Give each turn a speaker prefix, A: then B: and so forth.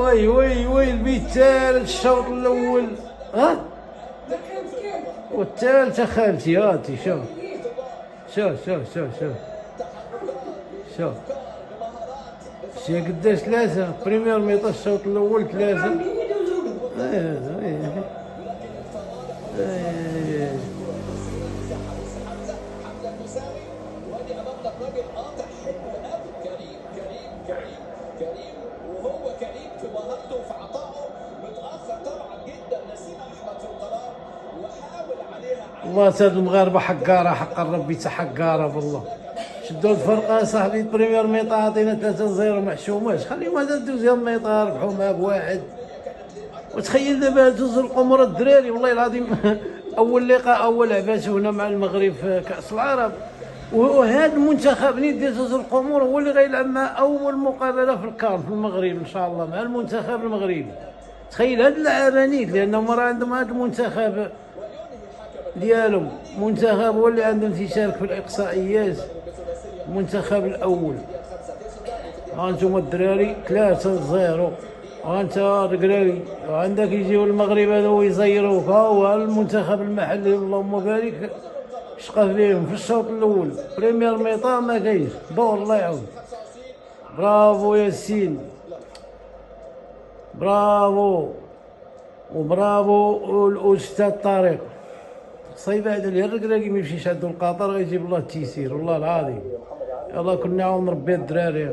A: وي وي وي البيت الثالث الشوط الاول. ها والثالث خالتي هاتي شوف شوف شوف شوف شوف شوف شتي قداش ثلاثة بريمير ميطا الشوط الأول ثلاثة.
B: وهو كريم في مهارته وفي عطائه، متاخر طبعا جدا نسيم احمد في القرار وحاول عليها.
A: والله هاد المغاربة حقارة حق ربي تا حقارة والله. شدوا الفرقة صاحبي بريمير ميطا عطينا 3-0 ما حشوماش، خليهم هذا دوزيام ميطا ربحوا معاه بواحد. وتخيل دابا دوز القمر الدراري والله العظيم اول لقاء اول لعباته هنا مع المغرب في كأس العرب، وهذا المنتخب اللي دوز القمر هو اللي غيلعب مع اول مقابلة في الكان في المغرب ان شاء الله مع المنتخب المغربي. تخيل هاد اللاعبانيت لانهم راه عندهم هذا المنتخب ديالهم، منتخب هو اللي عندهم تيشارك في الاقصائيات، المنتخب الاول. ها انتم الدراري 3-0 وانت القراري وعندك يجيو المغرب هذا ويزيروك. ها هو المنتخب المحلي اللهم بارك شقى فيهم في الشوط الاول بريمير ميطا ما كاينش دور الله يعاون. برافو ياسين برافو وبرافو الاستاذ طارق. صعيبه هذا اللي الركراكي ما يمشيش عندو القطر غيجيب الله التيسير والله العظيم. يلا كنا نعاون ربي الدراري.